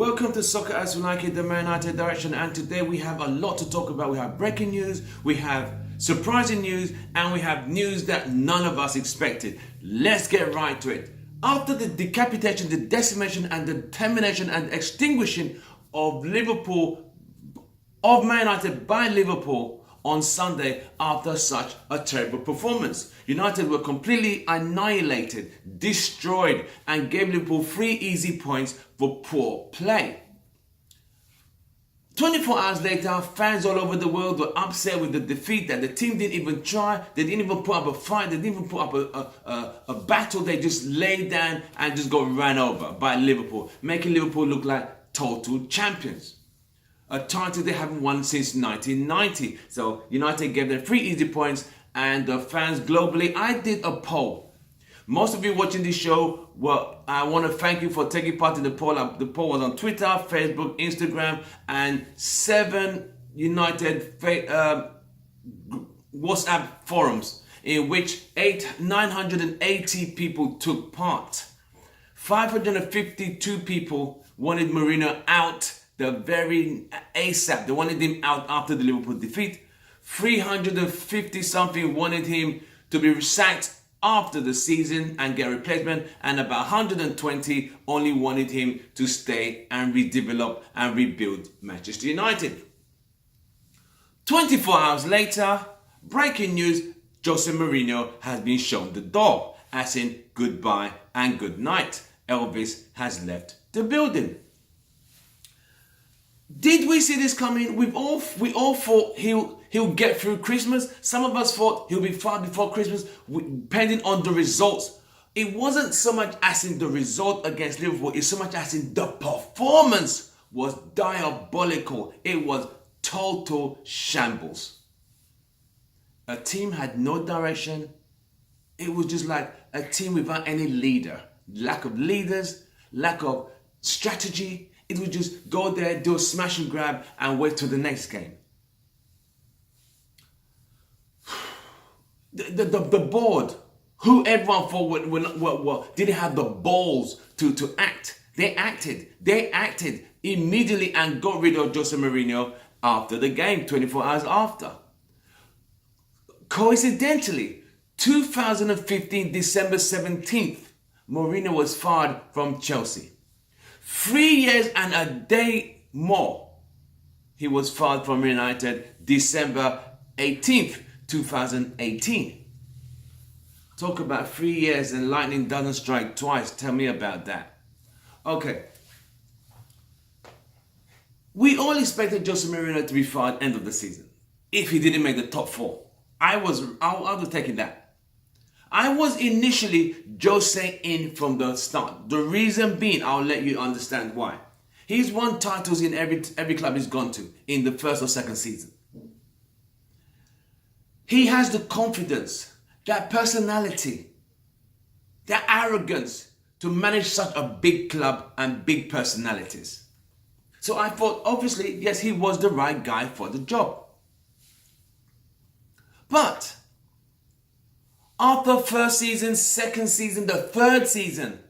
Welcome to Soccer As We Like It, the Manutd direction, and today we have a lot to talk about. We have breaking news, we have surprising news, and we have news that none of us expected. Let's get right to it. After the decapitation, the decimation, and the termination and extinguishing of Liverpool, of Manutd by Liverpool on Sunday after such a terrible performance, United were completely annihilated, destroyed, and gave Liverpool 3 easy points for poor play. 24 hours later, fans all over the world were upset with the defeat, that the team didn't even try, they didn't even put up a fight, they didn't even put up a battle, they just laid down and just got ran over by Liverpool, making Liverpool look like total champions. A title they haven't won since 1990. So United gave them 3 easy points, and the fans globally, I did a poll. Most of you watching this show, well, I want to thank you for taking part in the poll. The poll was on Twitter, Facebook, Instagram, and 7 United WhatsApp forums in which 980 people took part. 552 people wanted Mourhino out the very ASAP. They wanted him out after the Liverpool defeat. 350 something wanted him to be sacked after the season and get a replacement, and about 120 only wanted him to stay and redevelop and rebuild Manchester United. 24 hours later, breaking news, Jose Mourhino has been shown the door, as in goodbye and good night. Elvis has left the building. Did we see this coming? We all thought he'll get through Christmas. Some of us thought he'll be fired before Christmas, depending on the results. It wasn't so much as in the result against Liverpool, it's so much as in the performance was diabolical. It was total shambles. A team had no direction. It was just like a team without any leader. Lack of leaders, lack of strategy. It would just go there, do a smash and grab, and wait till the next game. The board, who everyone thought didn't have the balls to act. They acted immediately and got rid of Jose Mourhino after the game, 24 hours after. Coincidentally, 2015, December 17th, Mourhino was fired from Chelsea. 3 years and a day more, he was fired from United, December 18th, 2018. Talk about 3 years and lightning doesn't strike twice. Tell me about that. Okay. We all expected Jose Mourhino to be fired end of the season if he didn't make the top 4. I was taking that. I was initially Jose in from the start. The reason being, I'll let you understand why. He's won titles in every club he's gone to in the first or second season. He has the confidence, that personality, that arrogance to manage such a big club and big personalities. So I thought, obviously, yes, he was the right guy for the job. But after first season, second season, the third season,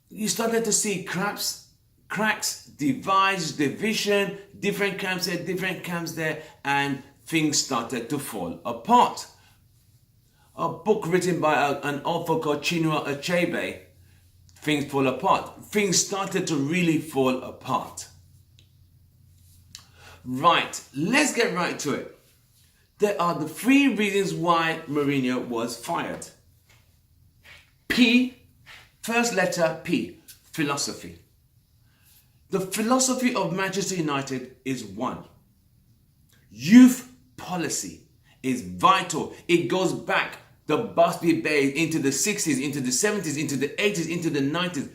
you started to see cracks, divides, division, different camps here, different camps there, and things started to fall apart. A book written by an author called Chinua Achebe, things fall apart. Things started to really fall apart. Right, let's get right to it. There are the 3 reasons why Mourhino was fired. P, first letter P, philosophy. The philosophy of Manchester United is 1. Youth policy is vital. It goes back the Busby Bay into the 60s, into the 70s, into the 80s, into the 90s.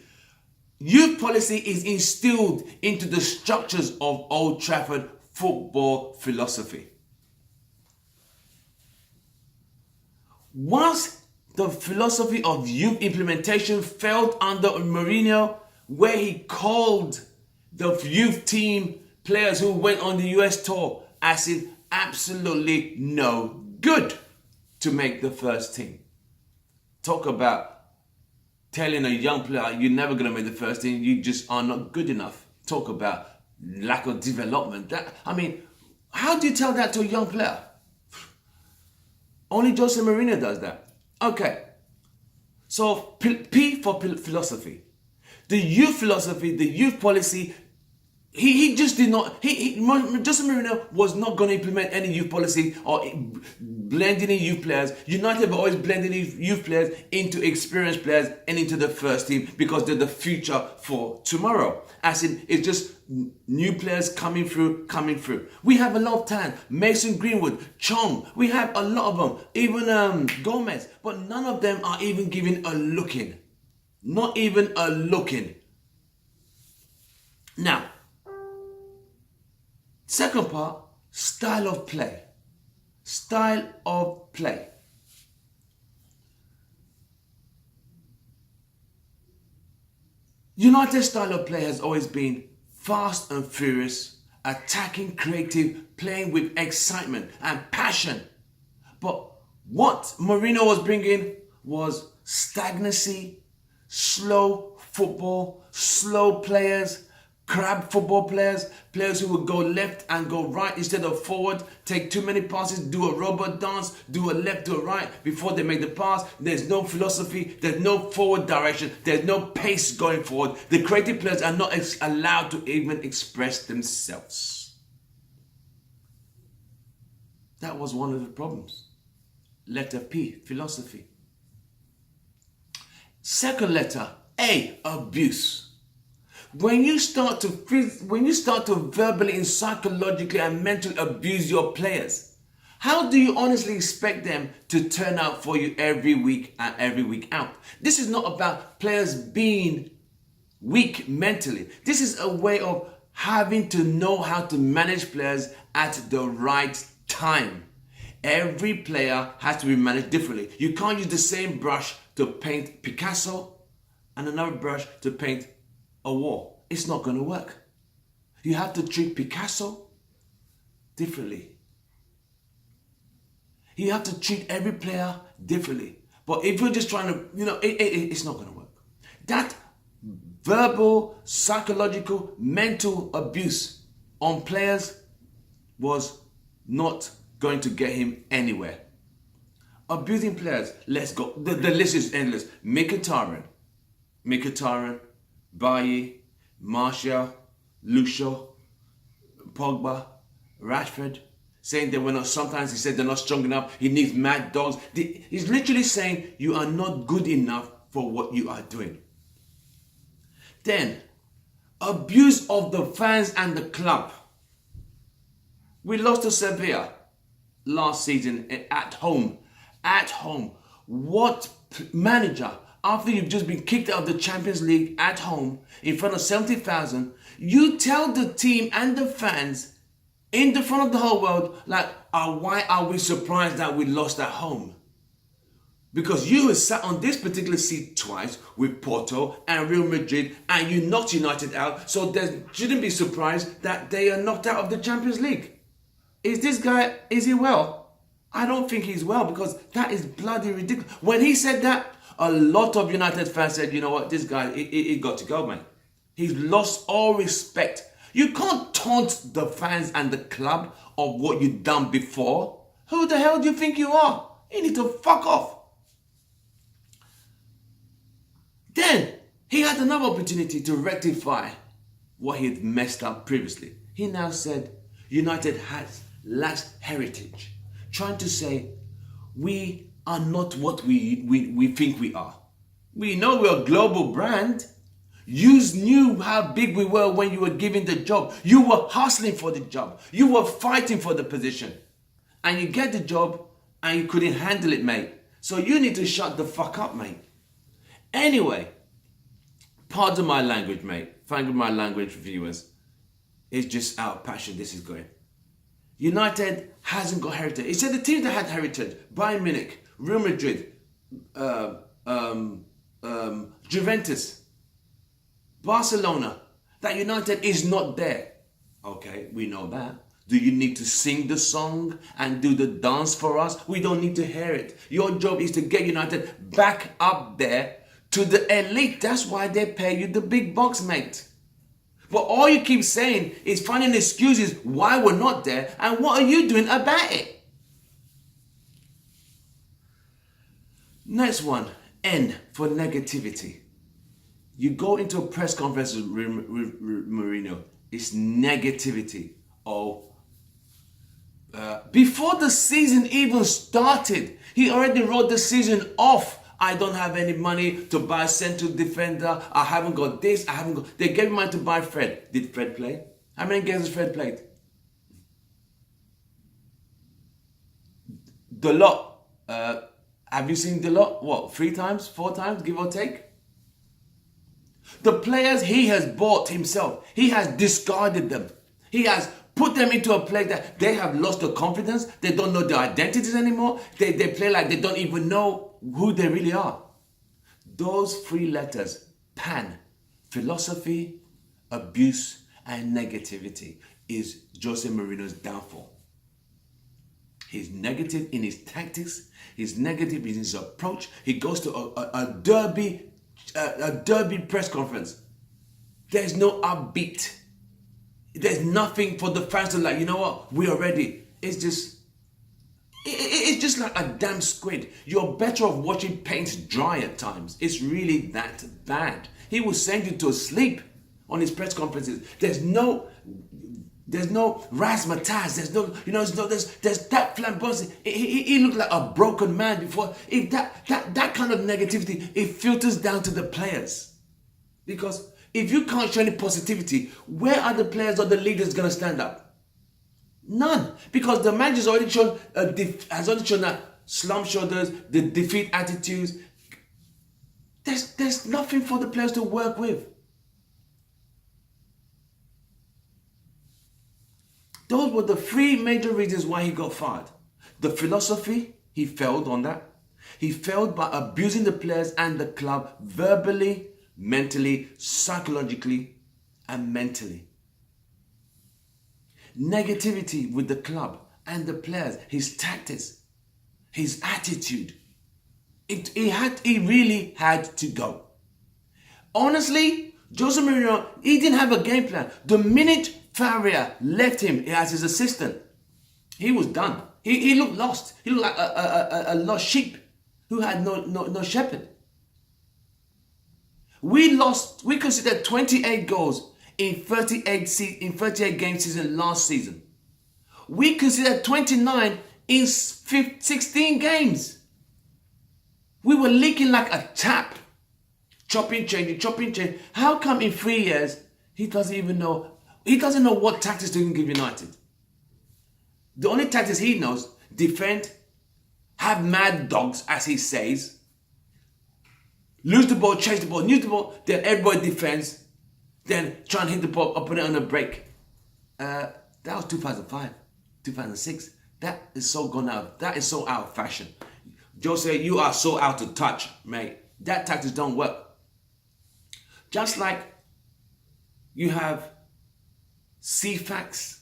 Youth policy is instilled into the structures of Old Trafford football philosophy. Once the philosophy of youth implementation failed under Mourhino, where he called the youth team players who went on the US tour as if absolutely no good to make the first team. Talk about telling a young player, you're never going to make the first team, you just are not good enough. Talk about lack of development. How do you tell that to a young player? Only Jose Mourinho does that. Okay, so P for philosophy. The youth philosophy, the youth policy, he just did not, Jose Mourinho was not going to implement any youth policy or blending in youth players. United were always blending in youth players into experienced players and into the first team because they're the future for tomorrow. As in, it's just new players coming through. We have a lot of talent. Mason Greenwood, Chong, we have a lot of them. Even Gomez, but none of them are even giving a look in. Not even a look in. Now, second part, style of play. Style of play. United's style of play has always been fast and furious, attacking, creative, playing with excitement and passion. But what Mourhino was bringing was stagnancy, slow football, slow players, crab football players, players who would go left and go right instead of forward, take too many passes, do a robot dance, do a left, do a right before they make the pass. There's no philosophy, there's no forward direction, there's no pace going forward. The creative players are not allowed to even express themselves. That was one of the problems. Letter P, philosophy. Second letter, A, abuse. When you start to verbally and psychologically and mentally abuse your players, how do you honestly expect them to turn out for you every week and every week out? This is not about players being weak mentally. This is a way of having to know how to manage players at the right time. Every player has to be managed differently. You can't use the same brush to paint Picasso and another brush to paint a wall. It's not going to work. You have to treat Picasso differently. You have to treat every player differently. But if you're just trying to, it's not going to work. That verbal, psychological, mental abuse on players was not going to get him anywhere. Abusing players, let's go. The list is endless. Mkhitaryan, Bailly, Martial, Lucio, Pogba, Rashford, saying they were not, sometimes he said they're not strong enough, he needs mad dogs. He's literally saying you are not good enough for what you are doing. Then, abuse of the fans and the club. We lost to Sevilla last season at home. At home. What manager, after you've just been kicked out of the Champions League at home in front of 70,000, you tell the team and the fans in the front of the whole world, why are we surprised that we lost at home? Because you have sat on this particular seat twice with Porto and Real Madrid and you knocked United out, so there shouldn't be surprised that they are knocked out of the Champions League. Is he well? I don't think he's well, because that is bloody ridiculous. When he said that, a lot of United fans said, you know what, this guy, he got to go, man. He's lost all respect. You can't taunt the fans and the club of what you've done before. Who the hell do you think you are? You need to fuck off. Then, he had another opportunity to rectify what he had messed up previously. He now said, United has lacks heritage. Trying to say, we are not what we think we are. We know we're a global brand. You knew how big we were when you were given the job. You were hustling for the job. You were fighting for the position. And you get the job and you couldn't handle it, mate. So you need to shut the fuck up, mate. Anyway, pardon my language, mate. Pardon my language, viewers. It's just out of passion this is going. United hasn't got heritage. He said the teams that had heritage, Bayern Munich, Real Madrid, Juventus, Barcelona, that United is not there. Okay, we know that. Do you need to sing the song and do the dance for us? We don't need to hear it. Your job is to get United back up there to the elite. That's why they pay you the big bucks, mate. But all you keep saying is finding excuses why we're not there, and what are you doing about it? Next one, N for negativity. You go into a press conference with Mourhino, it's negativity. Before the season even started, he already wrote the season off. I don't have any money to buy a central defender. I haven't got this. They gave me money to buy Fred. Did Fred play? How many games has Fred played? The lot. Have you seen the lot? What, 3 times, 4 times, give or take? The players he has bought himself, he has discarded them. He has put them into a place that they have lost their confidence. They don't know their identities anymore. They play like they don't even know who they really are. Those 3 letters, PAN, philosophy, abuse, and negativity, is Jose Mourinho's downfall. He's negative in his tactics. He's negative in his approach. He goes to a derby press conference. There's no upbeat. There's nothing for the fans to like, you know what, we are ready. It's just like a damn squid. You're better off watching paint dry at times. It's really that bad. He will send you to sleep on his press conferences. There's no razzmatazz. There's that flamboyance. He looked like a broken man before. If that kind of negativity, it filters down to the players. Because if you can't show any positivity, where are the players or the leaders going to stand up? None. Because the manager's already shown that slump shoulders, the defeat attitudes. There's nothing for the players to work with. Those were the 3 major reasons why he got fired. The philosophy, he failed on that. He failed by abusing the players and the club verbally, mentally, psychologically, and mentally. Negativity with the club and the players, his tactics, his attitude. He really had to go. Honestly, Jose Mourinho, he didn't have a game plan. The minute Faria left him as his assistant, he was done. He looked lost. He looked like a lost sheep who had no shepherd. We considered 28 goals in 38 game season last season. We considered 29 in 16 games. We were leaking like a tap. Chopping, changing. How come in 3 years he doesn't know what tactics to even give United? The only tactics he knows: defend, have mad dogs, as he says, lose the ball, chase the ball, lose the ball, then everybody defends, then try and hit the ball or put it on a break. That was 2005, 2006. That is so gone out. That is so out of fashion. Jose, you are so out of touch, mate. That tactics don't work. Just like you have CFAX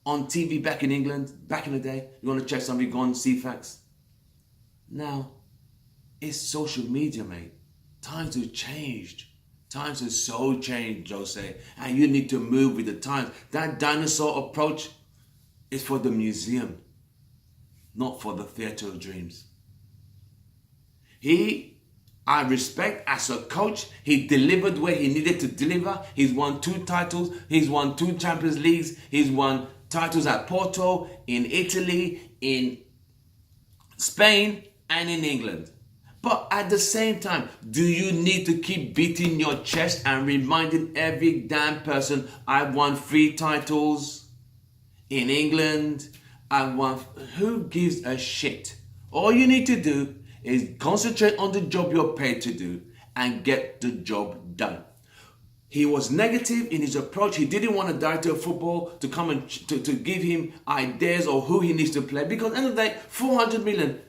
on TV back in England, back in the day. You want to check somebody, go on CFAX. Now, it's social media, mate. Times have changed. Times have so changed, Jose. And you need to move with the times. That dinosaur approach is for the museum, not for the theater of dreams. I respect as a coach, he delivered where he needed to deliver. He's won 2 titles. He's won 2 Champions Leagues. He's won titles at Porto, in Italy, in Spain, and in England. But at the same time, do you need to keep beating your chest and reminding every damn person, I won 3 titles in England? Who gives a shit? All you need to do is concentrate on the job you're paid to do and get the job done. He was negative in his approach. He didn't want a director of football to come and to give him ideas or who he needs to play, because at the end of the day, 400 million,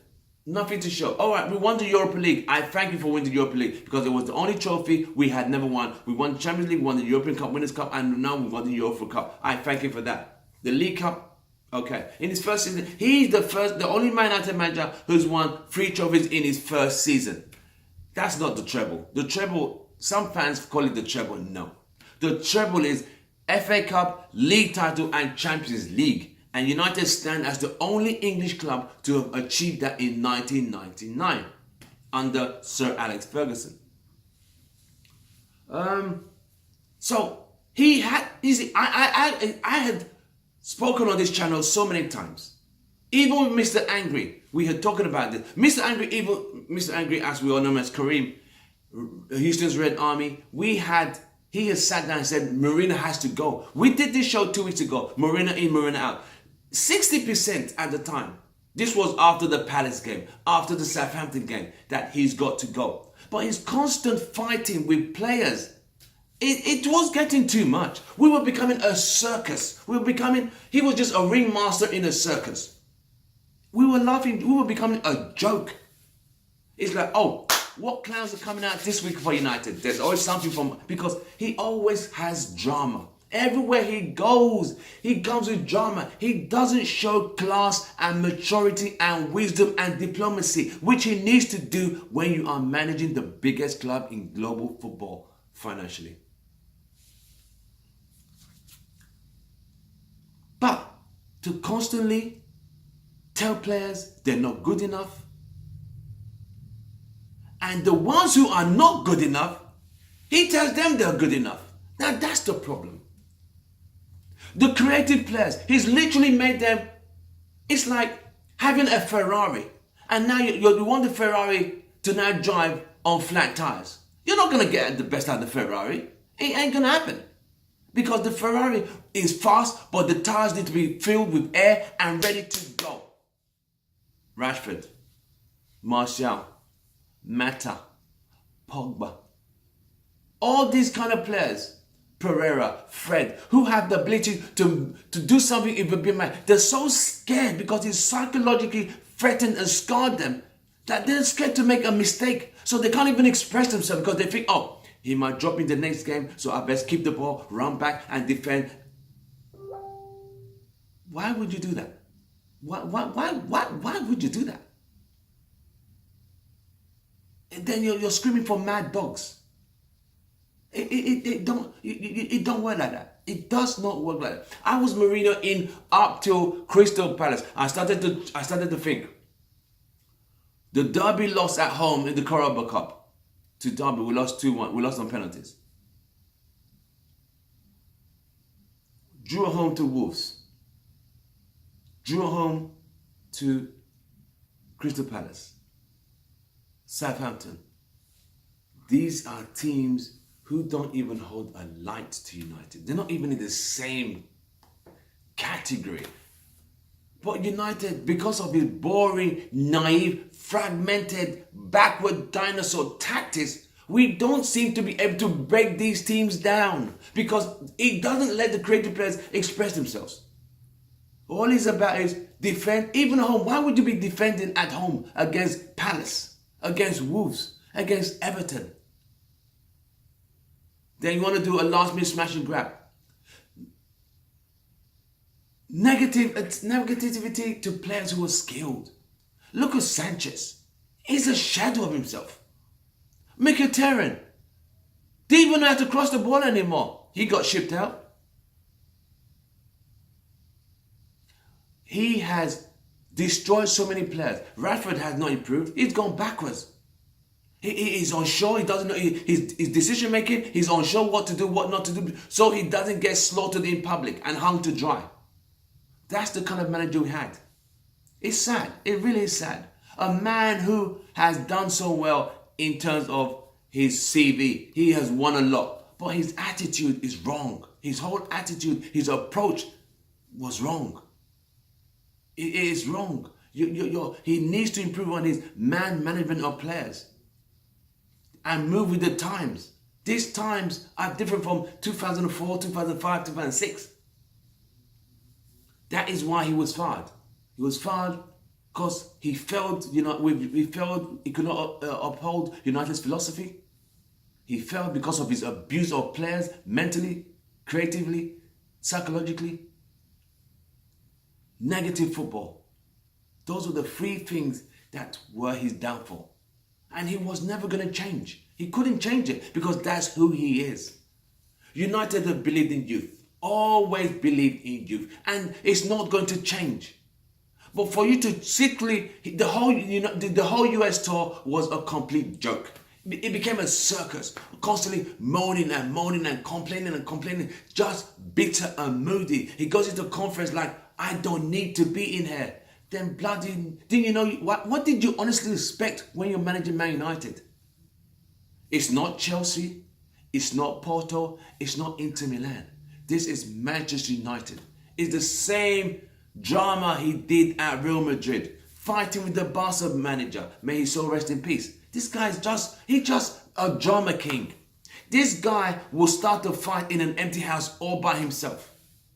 nothing to show. All right, we won the Europa League. I thank you for winning the Europa League, because it was the only trophy we had never won. We won the Champions League, won the European Cup, Winners' Cup, and now we won the Europa Cup. I thank you for that. The League Cup, okay. In his first season, he's the only Man United manager who's won 3 trophies in his first season. That's not the treble. The treble, some fans call it the treble. No. The treble is FA Cup, League title and Champions League. And United stand as the only English club to have achieved that in 1999 under Sir Alex Ferguson. So he had, I had spoken on this channel so many times. Even with Mr. Angry, we had talking about this. Mr. Angry, as we all know him as Kareem, Houston's Red Army, he has sat down and said, Mourhino has to go. We did this show 2 weeks ago, Mourhino in, Mourhino out. 60% at the time. This was after the Palace game, after the Southampton game, that he's got to go. But his constant fighting with players, it was getting too much. We were becoming a circus. He was just a ringmaster in a circus. We were laughing, we were becoming a joke. It's like, oh, what clowns are coming out this week for United? There's always something because he always has drama. Everywhere he goes, he comes with drama. He doesn't show class and maturity and wisdom and diplomacy, which he needs to do when you are managing the biggest club in global football financially. But to constantly tell players they're not good enough, and the ones who are not good enough, he tells them they're good enough. Now that's the problem. The creative players, he's literally made them, it's like having a Ferrari. And now you want the Ferrari to now drive on flat tires. You're not going to get the best out of the Ferrari. It ain't going to happen. Because the Ferrari is fast, but the tires need to be filled with air and ready to go. Rashford, Martial, Mata, Pogba. All these kind of players, Pereira, Fred, who have the ability to do something if a big man. They're so scared because he's psychologically threatened and scarred them that they're scared to make a mistake. So they can't even express themselves because they think, oh, he might drop in the next game, so I best keep the ball, run back and defend. Why would you do that? Why would you do that? And then you're screaming for mad dogs. It don't work like that. It does not work like that. I was Mourhino in up till Crystal Palace. I started to think. The Derby lost at home in the Carabao Cup. To Derby, we lost 2-1. We lost on penalties. Drew at home to Wolves. Drew at home to Crystal Palace. Southampton. These are teams who don't even hold a light to United. They're not even in the same category. But United, because of his boring, naive, fragmented, backward dinosaur tactics, we don't seem to be able to break these teams down because it doesn't let the creative players express themselves. All it's about is defend, even at home. Why would you be defending at home against Palace, against Wolves, against Everton? Then you want to do a last minute smash and grab. Negativity to players who are skilled. Look at Sanchez. He's a shadow of himself. Mkhitaryan didn't even know how to cross the ball anymore. He got shipped out. He has destroyed so many players. Rashford has not improved. He's gone backwards. He's unsure. He doesn't know his decision making. He's unsure what to do, what not to do. So he doesn't get slaughtered in public and hung to dry. That's the kind of manager we had. It's sad. It really is sad. A man who has done so well in terms of his CV. He has won a lot. But his attitude is wrong. His whole attitude, his approach was wrong. It is wrong. He needs to improve on his man management of players. And move with the times. These times are different from 2004, 2005, 2006. That is why he was fired. He was fired because he failed. He could not uphold United's philosophy. He failed because of his abuse of players mentally, creatively, psychologically. Negative football. Those were the three things that were his downfall. And he was never going to change. He couldn't change it because that's who he is. United have believed in youth. Always believed in youth. And it's not going to change. But for you to secretly, the whole US tour was a complete joke. It became a circus, constantly moaning and complaining, just bitter and moody. He goes into conference like, I don't need to be in here. Then bloody, didn't you know, what did you honestly expect when you're managing Man United? It's not Chelsea, it's not Porto, it's not Inter Milan. This is Manchester United. It's the same drama he did at Real Madrid, fighting with the Barca manager. May his soul rest in peace. This guy's he's just a drama king. This guy will start a fight in an empty house all by himself.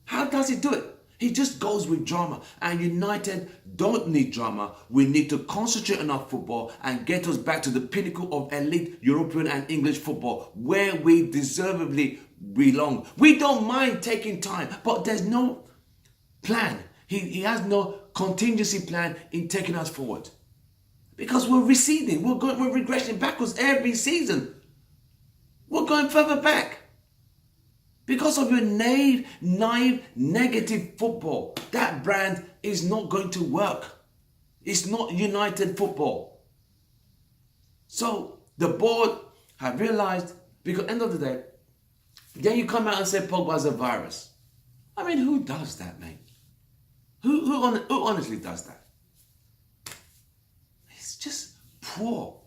How does he do it? He just goes with drama. And United don't need drama. We need to concentrate on our football and get us back to the pinnacle of elite European and English football, where we deservedly belong. We don't mind taking time, but there's no plan. He has no contingency plan in taking us forward. Because we're receding. We're regressing backwards every season. We're going further back. Because of your naive, negative football. That brand is not going to work. It's not United football. So the board have realized, because at the end of the day, then you come out and say Pogba's a virus. I mean, who does that, mate? Who honestly does that? It's just poor.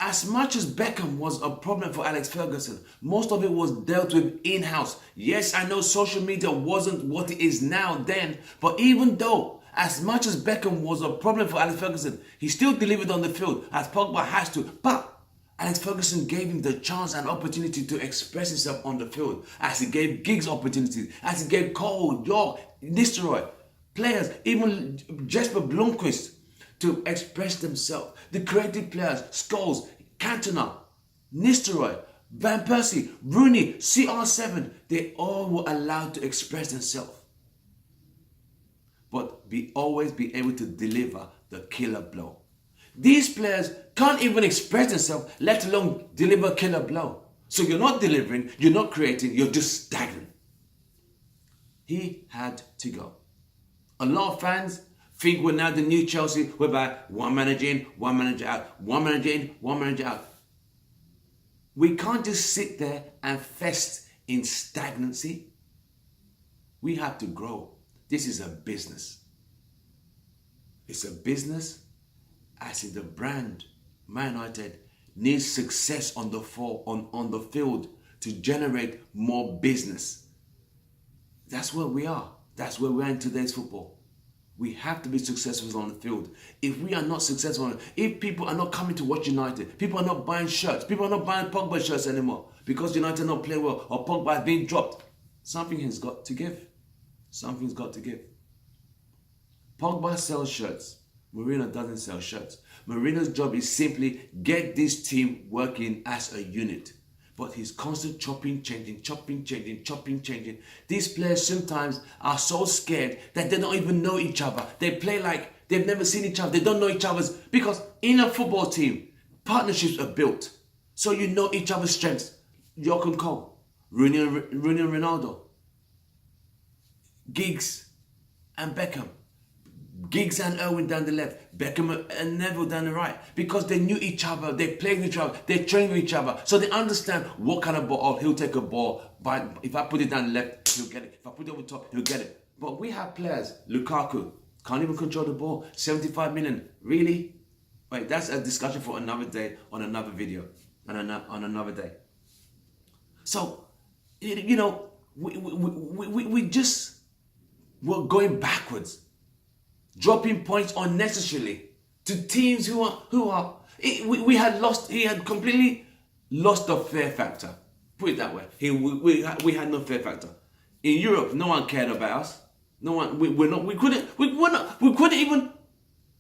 As much as Beckham was a problem for Alex Ferguson, most of it was dealt with in-house. Yes, I know social media wasn't what it is now then, but even though, as much as Beckham was a problem for Alex Ferguson, he still delivered on the field, as Pogba has to. But Alex Ferguson gave him the chance and opportunity to express himself on the field, as he gave Giggs opportunities, as he gave Cole, York, Nistelrooy, players, even Jesper Blomqvist, to express themselves. The creative players, Scholes, Cantona, Nistelrooy, Van Persie, Rooney, CR7, they all were allowed to express themselves. But always be able to deliver the killer blow. These players can't even express themselves, let alone deliver a killer blow. So you're not delivering, you're not creating, you're just stagnant. He had to go. A lot of fans think we're now the new Chelsea, whereby one manager in, one manager out, one manager in, one manager out. We can't just sit there and fest in stagnancy. We have to grow. This is a business. It's a business, as in the brand, Man United needs success on the field to generate more business. That's where we are. That's where we are in today's football. We have to be successful on the field. If we are not successful, if people are not coming to watch United, people are not buying shirts, people are not buying Pogba shirts anymore because United not play well or Pogba is being dropped, something has got to give. Something's got to give. Pogba sells shirts. Mourhino doesn't sell shirts. Mourhino's job is simply get this team working as a unit. But he's constant chopping, changing. These players sometimes are so scared that they don't even know each other. They play like they've never seen each other. They don't know each other's, because in a football team, partnerships are built. So you know each other's strengths. York and Cole, Rooney and Ronaldo, Giggs and Beckham, Giggs and Irwin down the left, Beckham and Neville down the right, because they knew each other, they played with each other, they trained with each other, so they understand what kind of ball. He'll take a ball, but if I put it down the left, he'll get it. If I put it over top, he'll get it. But we have players, Lukaku, can't even control the ball, 75 million, really? Wait, that's a discussion for another day, on another video, on another day. So, you know, we're going backwards, dropping points unnecessarily to teams who are. We had completely lost the fear factor. Put it that way. We had no fear factor. In Europe, no one cared about us. No one. We couldn't even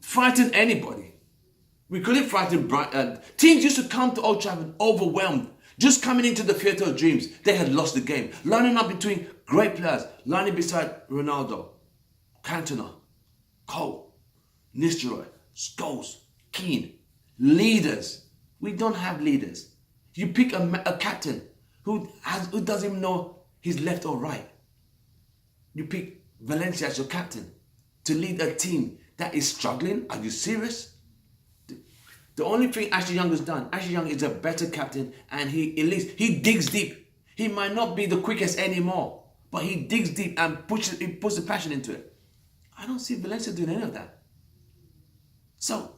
frighten anybody. We couldn't frighten Brighton. Teams used to come to Old Trafford overwhelmed. Just coming into the theatre of dreams, they had lost the game. Lining up between great players, lining beside Ronaldo, Cantona, Cole, Nistelrooy, Scholes, Keane. Leaders. We don't have leaders. You pick a captain who doesn't even know his left or right. You pick Valencia as your captain to lead a team that is struggling. Are you serious? The only thing Ashley Young has done, Ashley Young is a better captain, and he digs deep. He might not be the quickest anymore, but he digs deep and he puts the passion into it. I don't see Valencia doing any of that. So,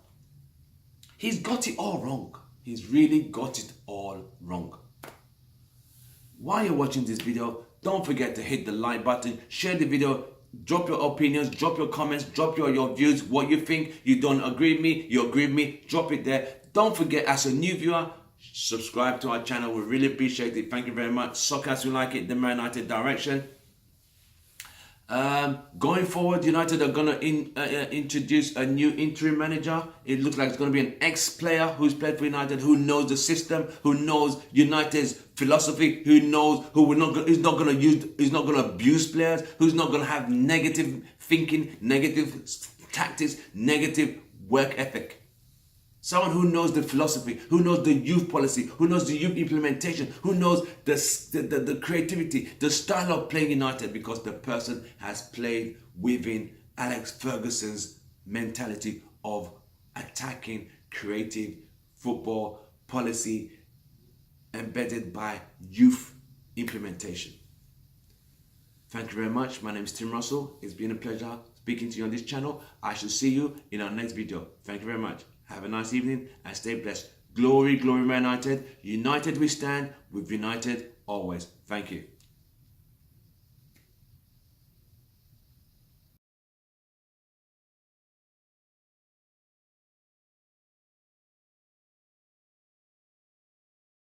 he's got it all wrong. He's really got it all wrong. While you're watching this video, don't forget to hit the like button, share the video, drop your opinions, drop your comments, drop your views, what you think. You don't agree with me, you agree with me, drop it there. Don't forget, as a new viewer, subscribe to our channel. We really appreciate it. Thank you very much. Soccer as we like it, the Man United direction. Going forward, United are going to introduce a new interim manager. It looks like it's going to be an ex-player who's played for United, who knows the system, who knows United's philosophy, who knows is not going to abuse players, who's not going to have negative thinking, negative tactics, negative work ethic. Someone who knows the philosophy, who knows the youth policy, who knows the youth implementation, who knows the creativity, the style of playing United, because the person has played within Alex Ferguson's mentality of attacking, creative football policy embedded by youth implementation. Thank you very much. My name is Tim Russell. It's been a pleasure speaking to you on this channel. I shall see you in our next video. Thank you very much. Have a nice evening and stay blessed. Glory, glory, Man United. United we stand, with United always. Thank you.